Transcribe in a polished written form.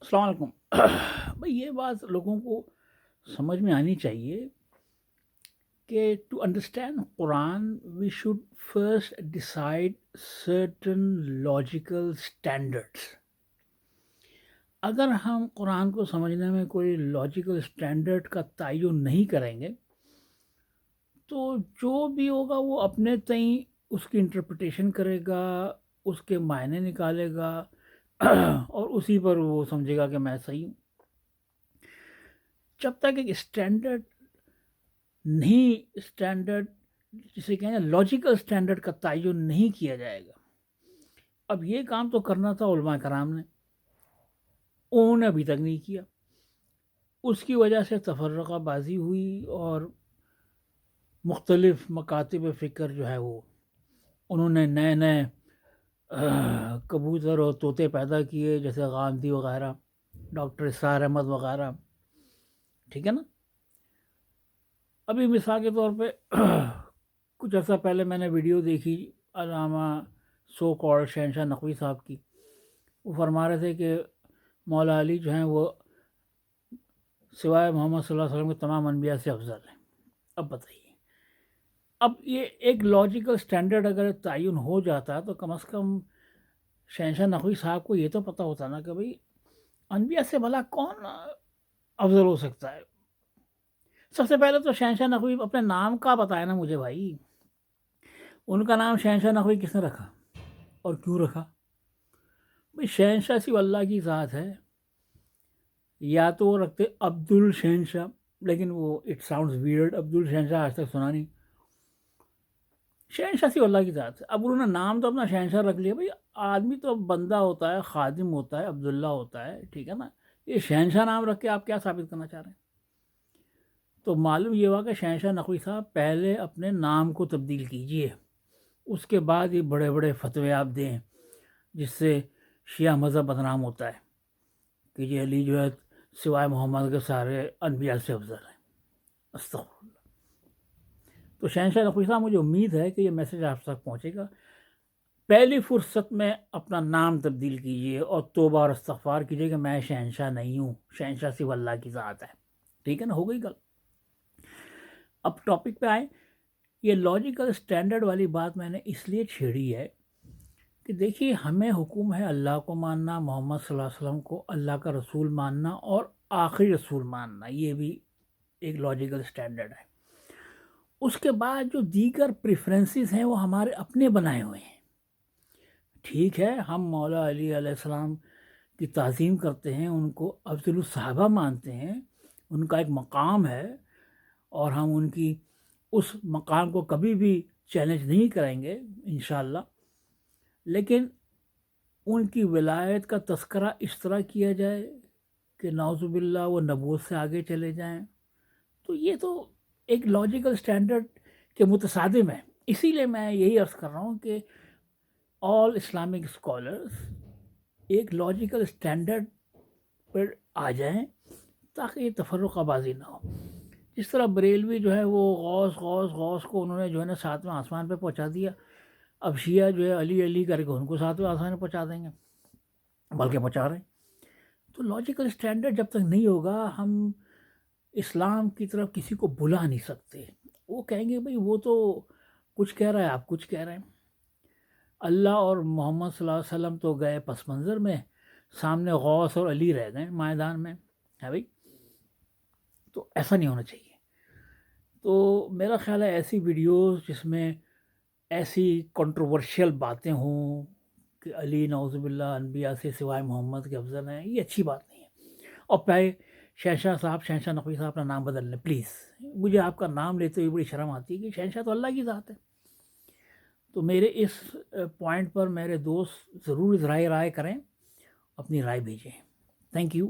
السلام علیکم بھائی، یہ بات لوگوں کو سمجھ میں آنی چاہیے کہ to understand Quran we should first decide certain logical standards. اگر ہم قرآن کو سمجھنے میں کوئی لاجیکل اسٹینڈرڈ کا تعین نہیں کریں گے تو جو بھی ہوگا وہ اپنے تئیں اس کی انٹرپریٹیشن کرے گا، اس کے معنی نکالے گا اور اسی پر وہ سمجھے گا کہ میں صحیح ہوں. جب تک ایک اسٹینڈرڈ جسے کہیں لاجیکل اسٹینڈرڈ کا تعین نہیں کیا جائے گا. اب یہ کام تو کرنا تھا علماء کرام نے، انہوں نے ابھی تک نہیں کیا. اس کی وجہ سے تفرقہ بازی ہوئی اور مختلف مکاتب فکر جو ہے وہ انہوں نے نئے کبوتر اور طوطے پیدا کیے، جیسے غامدی وغیرہ، ڈاکٹر اسرار احمد وغیرہ. ٹھیک ہے نا. ابھی مثال کے طور پہ کچھ عرصہ پہلے میں نے ویڈیو دیکھی علامہ سو کال شہنشاہ نقوی صاحب کی. وہ فرما رہے تھے کہ مولا علی جو ہیں وہ سوائے محمد صلی اللہ علیہ وسلم کے تمام انبیاء سے افضل ہیں. اب بتائیے، اب یہ ایک لاجیکل سٹینڈرڈ اگر تعین ہو جاتا تو کم از کم شہنشاہ نقوی صاحب کو یہ تو پتہ ہوتا نا کہ بھئی انبیاء سے بھلا کون افضل ہو سکتا ہے. سب سے پہلے تو شہنشاہ نقوی اپنے نام کا بتایا نا مجھے بھائی. ان کا نام شہنشاہ نقوی کس نے رکھا اور کیوں رکھا؟ بھئی شہنشاہ صرف اللہ کی ذات ہے. یا تو وہ رکھتے عبد الشہنشاہ، لیکن وہ اٹ ساؤنڈز ویئرڈ، عبد الشہنشاہ آج تک سنا نہیں. شہنشاہ صرف اللہ کی ذات ہے. اب انہوں نے نام تو اپنا شہنشاہ رکھ لیا. بھئی آدمی تو بندہ ہوتا ہے، خادم ہوتا ہے، عبداللہ ہوتا ہے. ٹھیک ہے نا. یہ شہنشاہ نام رکھ کے آپ کیا ثابت کرنا چاہ رہے ہیں؟ تو معلوم یہ ہوا کہ شہنشاہ نقوی صاحب پہلے اپنے نام کو تبدیل کیجئے، اس کے بعد یہ بڑے بڑے فتوے آپ دیں جس سے شیعہ مذہب بدنام ہوتا ہے کہ یہ علی جو ہے سوائے محمد کے سارے انبیاء سے افضل ہیں. استغفر اللہ. تو شہنشاہ نقوی صاحب، مجھے امید ہے کہ یہ میسج آپ تک پہنچے گا. پہلی فرصت میں اپنا نام تبدیل کیجئے اور توبہ اور استغفار کیجئے کہ میں شہنشاہ نہیں ہوں، شہنشاہ صرف اللہ کی ذات ہے. ٹھیک ہے نا. ہو گئی گل. اب ٹاپک پہ آئیں. یہ لاجیکل سٹینڈرڈ والی بات میں نے اس لیے چھیڑی ہے کہ دیکھیے، ہمیں حکم ہے اللہ کو ماننا، محمد صلی اللہ علیہ وسلم کو اللہ کا رسول ماننا اور آخری رسول ماننا. یہ بھی ایک لاجیکل سٹینڈرڈ ہے. اس کے بعد جو دیگر پریفرنسز ہیں وہ ہمارے اپنے بنائے ہوئے ہیں. ٹھیک ہے، ہم مولا علی علیہ السلام کی تعظیم کرتے ہیں، ان کو افضل الصحابہ مانتے ہیں، ان کا ایک مقام ہے اور ہم ان کی اس مقام کو کبھی بھی چیلنج نہیں کریں گے انشاءاللہ. لیکن ان کی ولایت کا تذکرہ اس طرح کیا جائے کہ نعوذ باللہ وہ نبوت سے آگے چلے جائیں، تو یہ تو ایک لاجیکل سٹینڈرڈ کے متصادم ہے. اسی لیے میں یہی عرض کر رہا ہوں کہ آل اسلامک اسکالرز ایک لاجیکل سٹینڈرڈ پر آ جائیں تاکہ یہ تفرقہ بازی نہ ہو. جس طرح بریلوی جو ہے وہ غوث کو انہوں نے جو ہے نا 7ویں آسمان پہ پہنچا دیا. اب شیعہ جو ہے علی علی کر کے ان کو 7ویں آسمان پہ پہنچا دیں گے، بلکہ پہنچا رہے ہیں. تو لاجیکل سٹینڈرڈ جب تک نہیں ہوگا ہم اسلام کی طرف کسی کو بلا نہیں سکتے. وہ کہیں گے بھئی وہ تو کچھ کہہ رہا ہے، آپ کچھ کہہ رہے ہیں. اللہ اور محمد صلی اللہ علیہ وسلم تو گئے پس منظر میں، سامنے غوث اور علی رہ گئے میدان میں ہے بھئی. تو ایسا نہیں ہونا چاہیے. تو میرا خیال ہے ایسی ویڈیوز جس میں ایسی کنٹروورشل باتیں ہوں کہ علی نعوذ باللہ انبیاء سے سوائے محمد کے افضل ہیں، یہ اچھی بات نہیں ہے. اور پہلے شہنشاہ نقوی صاحب اپنا نام بدل لیں پلیز. مجھے آپ کا نام لیتے ہوئے بڑی شرم آتی ہے کہ شہنشاہ تو اللہ کی ذات ہے. تو میرے اس پوائنٹ پر میرے دوست ضرور رائے کریں، اپنی رائے بھیجیں. Thank you.